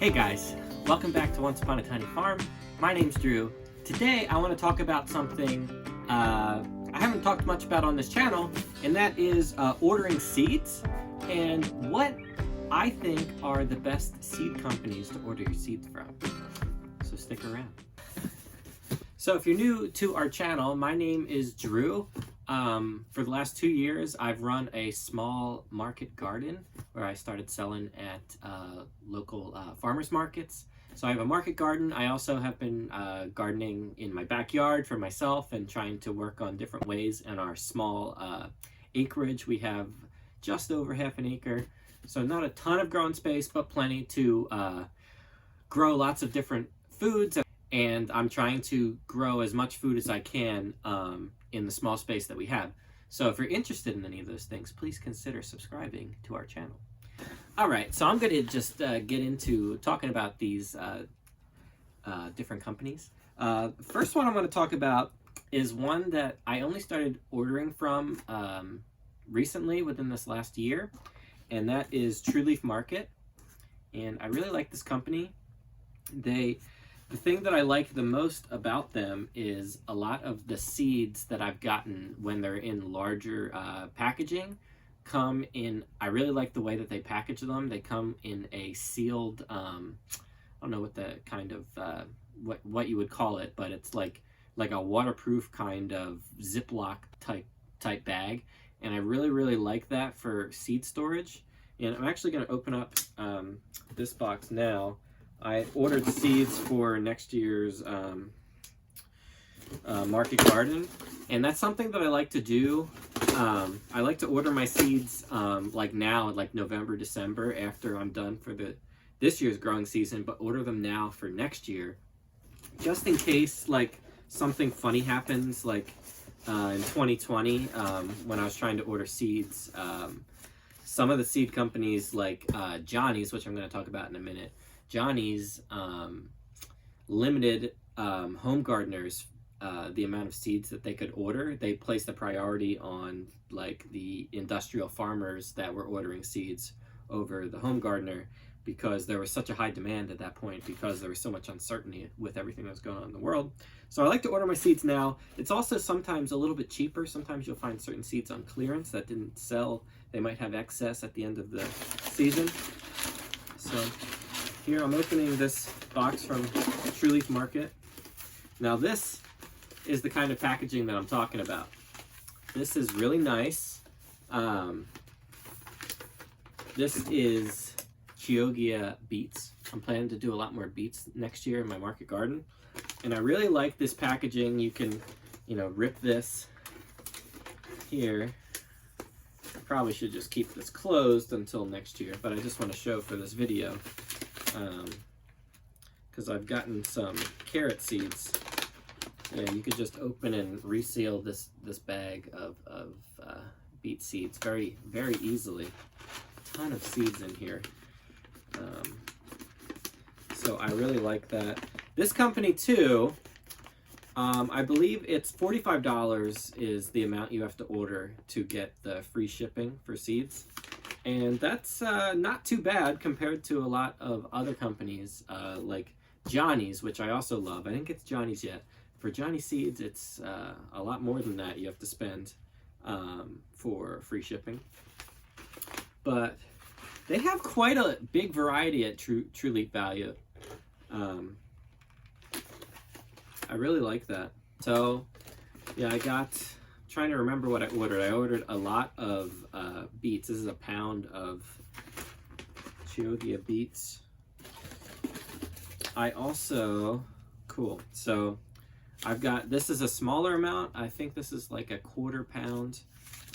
Hey guys, welcome back to Once Upon a Tiny Farm. My name's Drew. Today I want to talk about something I haven't talked much about on this channel, and that is ordering seeds and what I think are the best seed companies to order your seeds from. So stick around. So if you're new to our channel, my name is Drew. For the last 2 years, I've run a small market garden where I started selling at local farmers markets. So I have a market garden. I also have been gardening in my backyard for myself and trying to work on different ways in our small acreage. We have just over half an acre. So not a ton of growing space, but plenty to grow lots of different foods. And I'm trying to grow as much food as I can in the small space that we have. So if you're interested in any of those things, please consider subscribing to our channel. All right, so I'm going to just get into talking about these different companies. First one I'm going to talk about is one that I only started ordering from recently within this last year, and that is True Leaf Market. And I really like this company. The thing that I like the most about them is a lot of the seeds that I've gotten when they're in larger packaging come in. I really like the way that they package them. They come in a sealed, I don't know what the kind of, what you would call it, but it's like a waterproof kind of Ziploc type bag. And I really like that for seed storage. And I'm actually going to open up this box now. I ordered seeds for next year's market garden, and that's something that I like to do. I like to order my seeds like now, like November, December, after I'm done for this year's growing season, but order them now for next year, just in case like something funny happens, like in 2020 when I was trying to order seeds. Some of the seed companies like Johnny's, which I'm going to talk about in a minute, Johnny's limited home gardeners the amount of seeds that they could order. They placed the priority on like the industrial farmers that were ordering seeds over the home gardener because there was such a high demand at that point because there was so much uncertainty with everything that was going on in the world. So I like to order my seeds now. It's also sometimes a little bit cheaper. Sometimes you'll find certain seeds on clearance that didn't sell. They might have excess at the end of the season. So here I'm opening this box from True Leaf Market. Now this is the kind of packaging that I'm talking about. This is really nice. This is Chioggia beets. I'm planning to do a lot more beets next year in my market garden. And I really like this packaging. You can, rip this here. I probably should just keep this closed until next year, but I just want to show for this video. Because I've gotten some carrot seeds. Yeah, you could just open and reseal this bag of beet seeds very easily. A ton of seeds in here. So I really like that. This company too, I believe it's $45 is the amount you have to order to get the free shipping for seeds. And that's not too bad compared to a lot of other companies like Johnny's, which I also love. I didn't get to Johnny's yet. For Johnny Seeds, it's a lot more than that you have to spend for free shipping. But they have quite a big variety at True Leaf Value. I really like that. So yeah, trying to remember what I ordered. I ordered a lot of beets. This is a pound of Chioggia beets. I also, cool. So this is a smaller amount. I think this is like a 1/4 pound.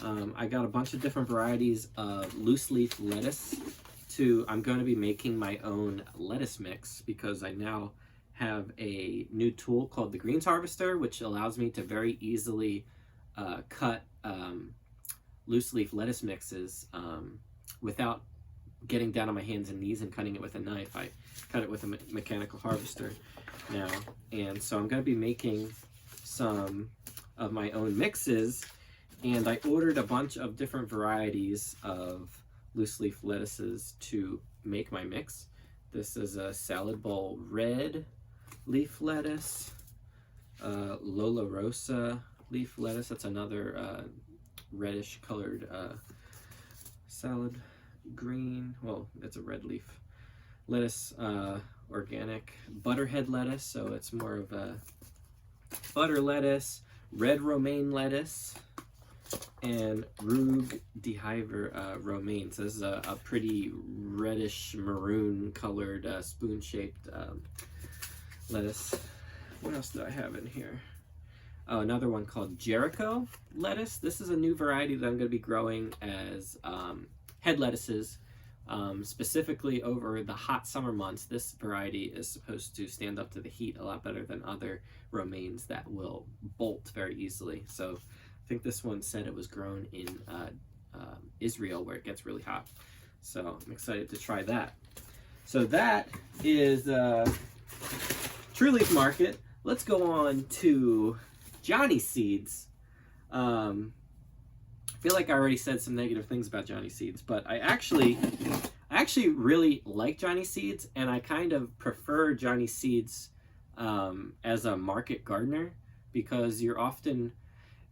I got a bunch of different varieties of loose leaf lettuce. I'm going to be making my own lettuce mix because I now have a new tool called the Greens Harvester, which allows me to very easily cut loose leaf lettuce mixes without getting down on my hands and knees and cutting it with a knife. I cut it with a mechanical harvester now, and so I'm going to be making some of my own mixes, and I ordered a bunch of different varieties of loose leaf lettuces to make my mix. This is a salad bowl red leaf lettuce. Lola Rosa leaf lettuce. That's another reddish colored salad green. Well, it's a red leaf lettuce. Organic butterhead lettuce, so it's more of a butter lettuce. Red romaine lettuce. And Rug dehyver romaine. So this is a pretty reddish maroon colored spoon shaped lettuce. What else do I have in here? Oh, another one called Jericho lettuce. This is a new variety that I'm going to be growing as head lettuces. Specifically over the hot summer months, this variety is supposed to stand up to the heat a lot better than other romaines that will bolt very easily. So I think this one said it was grown in Israel, where it gets really hot. So I'm excited to try that. So that is True Leaf Market. Let's go on to Johnny Seeds. I feel like I already said some negative things about Johnny Seeds, but I actually really like Johnny Seeds, and I kind of prefer Johnny Seeds as a market gardener, because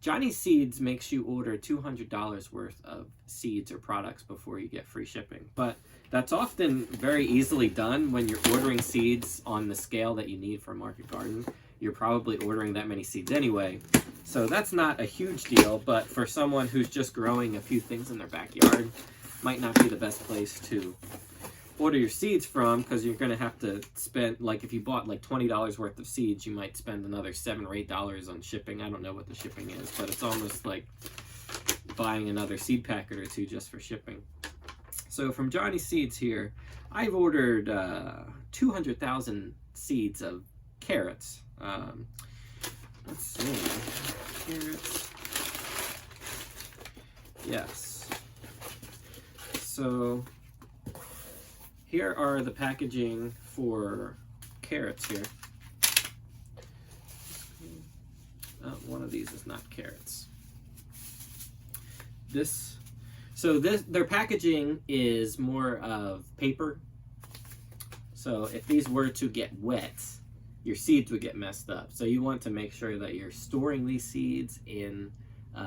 Johnny Seeds makes you order $200 worth of seeds or products before you get free shipping. But that's often very easily done when you're ordering seeds on the scale that you need for a market garden. You're probably ordering that many seeds anyway. So that's not a huge deal, but for someone who's just growing a few things in their backyard, might not be the best place to order your seeds from, because you're going to have to spend, like if you bought like $20 worth of seeds, you might spend another $7 or $8 on shipping. I don't know what the shipping is, but it's almost like buying another seed packet or two just for shipping. So from Johnny Seeds here, I've ordered 200,000 seeds of carrots. Let's see, carrots. Yes. So here are the packaging for carrots here. One of these is not carrots. Their packaging is more of paper. So if these were to get wet, your seeds would get messed up. So you want to make sure that you're storing these seeds in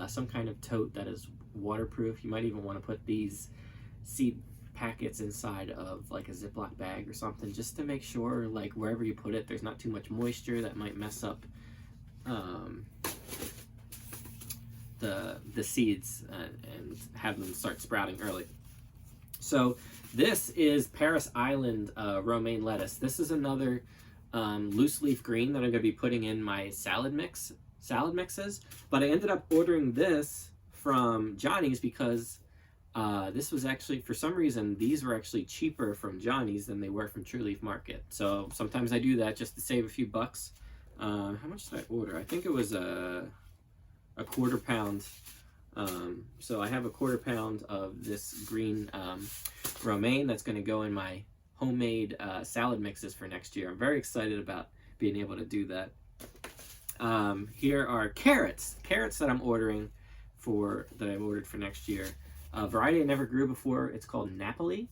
some kind of tote that is waterproof. You might even want to put these seed packets inside of like a Ziploc bag or something, just to make sure, like wherever you put it, there's not too much moisture that might mess up the seeds and have them start sprouting early. So this is Paris Island romaine lettuce. This is another loose leaf green that I'm going to be putting in my salad mixes, but I ended up ordering this from Johnny's because this was actually, for some reason, these were actually cheaper from Johnny's than they were from True Leaf Market. So sometimes I do that just to save a few bucks. How much did I order? I think it was a quarter pound. So I have a quarter pound of this green romaine that's going to go in my homemade salad mixes for next year. I'm very excited about being able to do that. Here are carrots that I'm ordering that I've ordered for next year. A variety I never grew before. It's called Napoli.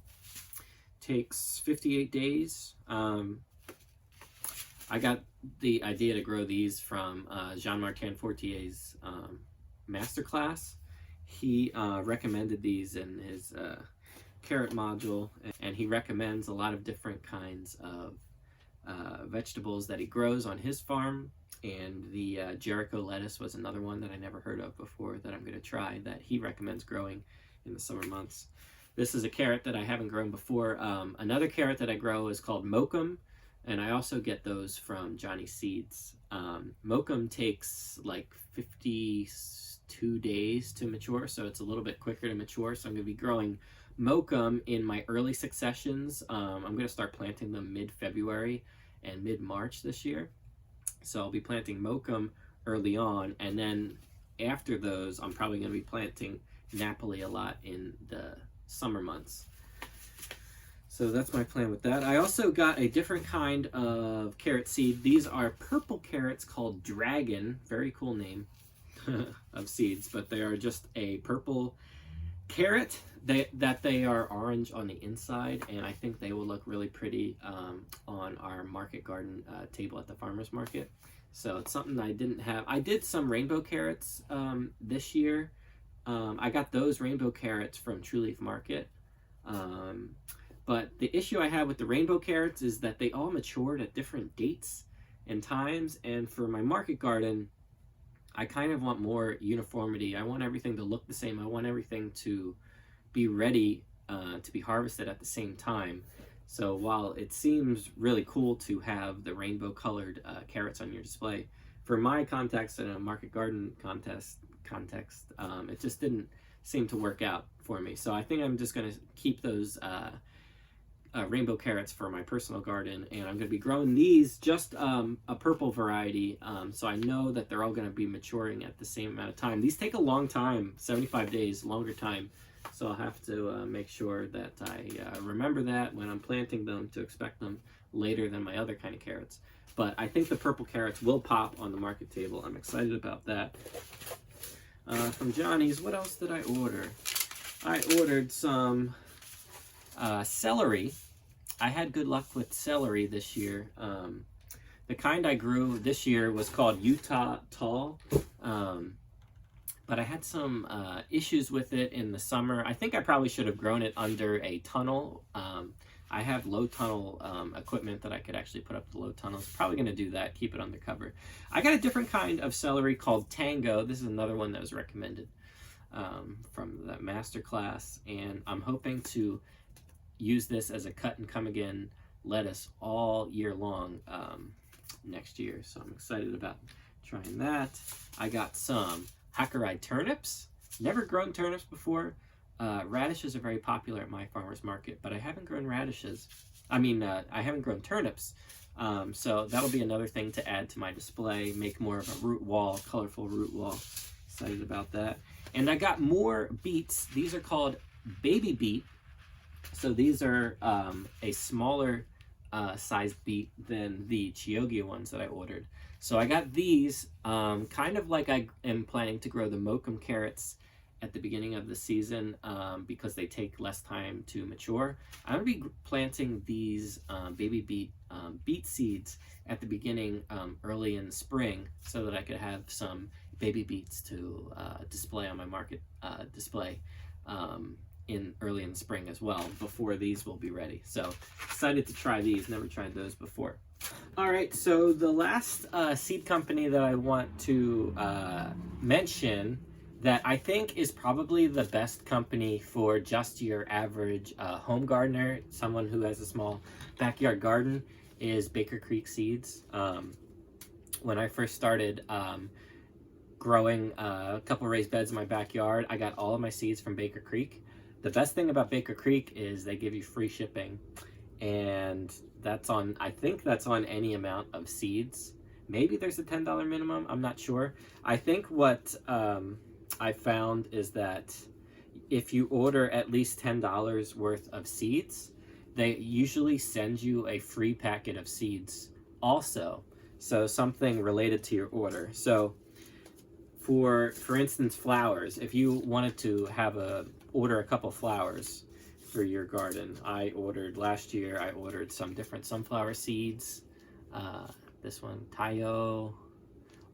Takes 58 days. I got the idea to grow these from Jean-Martin Fortier's masterclass. He recommended these in his carrot module, and he recommends a lot of different kinds of vegetables that he grows on his farm. And the Jericho lettuce was another one that I never heard of before that I'm going to try, that he recommends growing in the summer months. This is a carrot that I haven't grown before. Another carrot that I grow is called Mokum, and I also get those from Johnny Seeds. Mokum takes like 52 days to mature, so it's a little bit quicker to mature. So I'm going to be growing Mokum in my early successions. I'm going to start planting them mid-February and mid-March this year. So I'll be planting Mokum early on, and then after those, I'm probably going to be planting Napoli a lot in the summer months. So that's my plan with that. I also got a different kind of carrot seed. These are purple carrots called Dragon. Very cool name of seeds, but they are just a purple carrot. They are orange on the inside, and I think they will look really pretty on our market garden table at the farmer's market. So it's something I didn't have. I did some rainbow carrots this year. I got those rainbow carrots from True Leaf Market. But the issue I had with the rainbow carrots is that they all matured at different dates and times. And for my market garden, I kind of want more uniformity. I want everything to look the same. I want everything to be ready to be harvested at the same time. So while it seems really cool to have the rainbow colored carrots on your display, for my context in a market garden context, it just didn't seem to work out for me. So I think I'm just going to keep those rainbow carrots for my personal garden, and I'm going to be growing these, just a purple variety, so I know that they're all going to be maturing at the same amount of time. These take a long time, 75 days, longer time, so I'll have to make sure that I remember that when I'm planting them, to expect them later than my other kind of carrots. But I think the purple carrots will pop on the market table. I'm excited about that. From Johnny's, what else did I order? I ordered some celery. I had good luck with celery this year. The kind I grew this year was called Utah Tall, but I had some issues with it in the summer. I think I probably should have grown it under a tunnel. I have low tunnel equipment that I could actually put up the low tunnels. Probably going to do that, keep it under cover. I got a different kind of celery called Tango. This is another one that was recommended from the masterclass, and I'm hoping to use this as a cut and come again lettuce all year long next year. So I'm excited about trying that. I got some Hackereye turnips. Never grown turnips before. Radishes are very popular at my farmer's market, but I haven't grown radishes. I haven't grown turnips. So that'll be another thing to add to my display, make more of a root wall, colorful root wall. Excited about that. And I got more beets. These are called baby beet. So these are a smaller sized beet than the Chioggia ones that I ordered. So I got these kind of like I am planning to grow the Mokum carrots at the beginning of the season because they take less time to mature. I'm going to be planting these baby beet seeds at the beginning early in the spring so that I could have some baby beets to display on my market display early in the spring as well, before these will be ready. So excited to try these, never tried those before. All right, so the last seed company that I want to mention that I think is probably the best company for just your average home gardener, someone who has a small backyard garden, is Baker Creek Seeds. When I first started growing a couple raised beds in my backyard, I got all of my seeds from Baker Creek. The best thing about Baker Creek is they give you free shipping, and that's on, I think that's on any amount of seeds. Maybe there's a $10 minimum, I'm not sure. I think what I found is that if you order at least $10 worth of seeds, they usually send you a free packet of seeds also. So something related to your order. So for instance, flowers, if you wanted to order a couple flowers for your garden, last year I ordered some different sunflower seeds. This one, Tayo,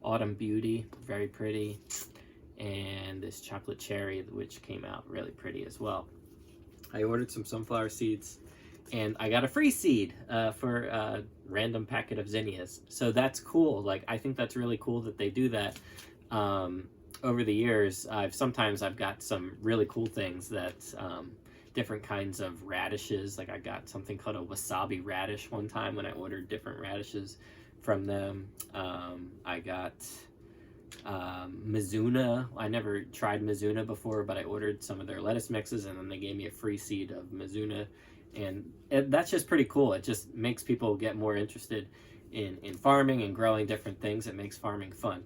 Autumn Beauty, very pretty. And this chocolate cherry, which came out really pretty as well. I ordered some sunflower seeds, and I got a free seed for a random packet of zinnias. So that's cool. Like, I think that's really cool that they do that. Over the years, sometimes I've got some really cool things that different kinds of radishes. Like I got something called a wasabi radish one time when I ordered different radishes from them. I got Mizuna. I never tried Mizuna before, but I ordered some of their lettuce mixes, and then they gave me a free seed of Mizuna, and that's just pretty cool. It just makes people get more interested in farming and growing different things. It makes farming fun.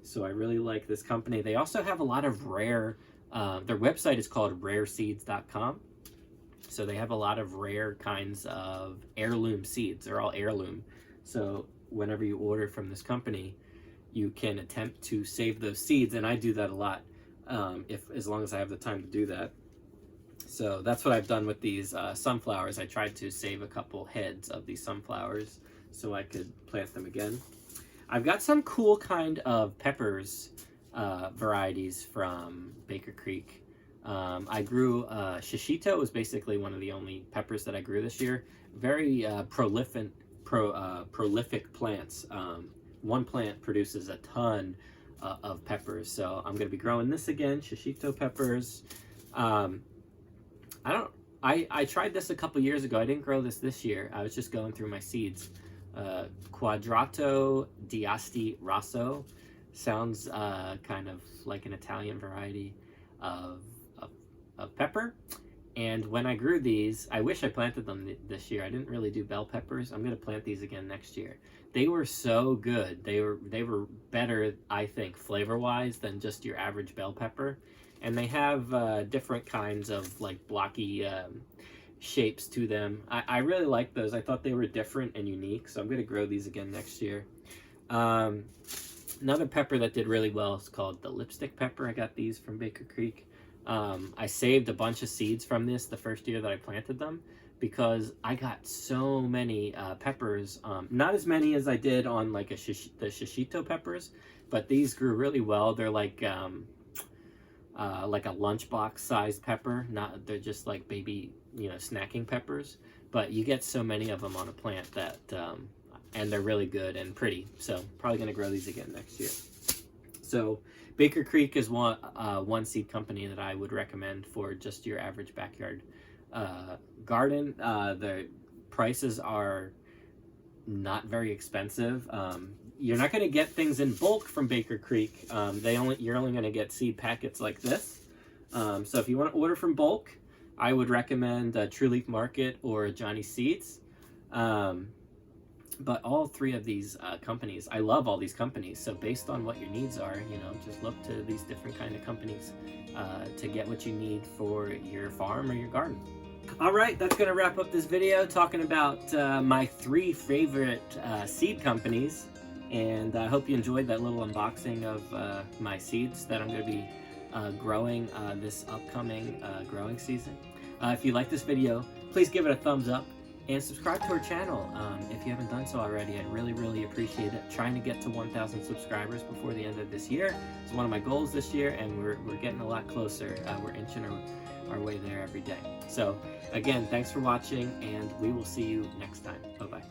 So I really like this company. They also have a lot of rare, their website is called rareseeds.com. So they have a lot of rare kinds of heirloom seeds. They're all heirloom. So whenever you order from this company, you can attempt to save those seeds, and I do that a lot, as long as I have the time to do that. So that's what I've done with these sunflowers. I tried to save a couple heads of these sunflowers so I could plant them again. I've got some cool kind of peppers varieties from Baker Creek. I grew shishito was basically one of the only peppers that I grew this year. Very prolific plants. One plant produces a ton of peppers, so I'm going to be growing this again, shishito peppers. I tried this a couple years ago. I didn't grow this year. I was just going through my seeds. Quadrato d'Asti Rosso sounds kind of like an Italian variety of pepper. And when I grew these, I wish I planted them this year. I didn't really do bell peppers. I'm going to plant these again next year. They were so good. They were better, I think, flavor-wise than just your average bell pepper. And they have different kinds of like blocky shapes to them. I really like those. I thought they were different and unique, so I'm going to grow these again next year. Another pepper that did really well is called the lipstick pepper. I got these from Baker Creek. I saved a bunch of seeds from this the first year that I planted them because I got so many peppers. Not as many as I did on like the shishito peppers, but these grew really well. They're like a lunchbox sized pepper. They're just like baby, snacking peppers. But you get so many of them on a plant that, and they're really good and pretty. So probably gonna grow these again next year. So Baker Creek is one seed company that I would recommend for just your average backyard garden. The prices are not very expensive. You're not going to get things in bulk from Baker Creek. You're only going to get seed packets like this. So if you want to order from bulk, I would recommend True Leaf Market or Johnny Seeds. But all three of these companies, I love all these companies. So based on what your needs are, just look to these different kind of companies to get what you need for your farm or your garden. All right, that's going to wrap up this video talking about my 3 favorite seed companies. And I hope you enjoyed that little unboxing of my seeds that I'm going to be growing this upcoming growing season. If you like this video, please give it a thumbs up. And subscribe to our channel if you haven't done so already. I'd really appreciate it. Trying to get to 1,000 subscribers before the end of this year. It's one of my goals this year, and we're getting a lot closer. We're inching our way there every day. So again, thanks for watching, and we will see you next time. Bye-bye.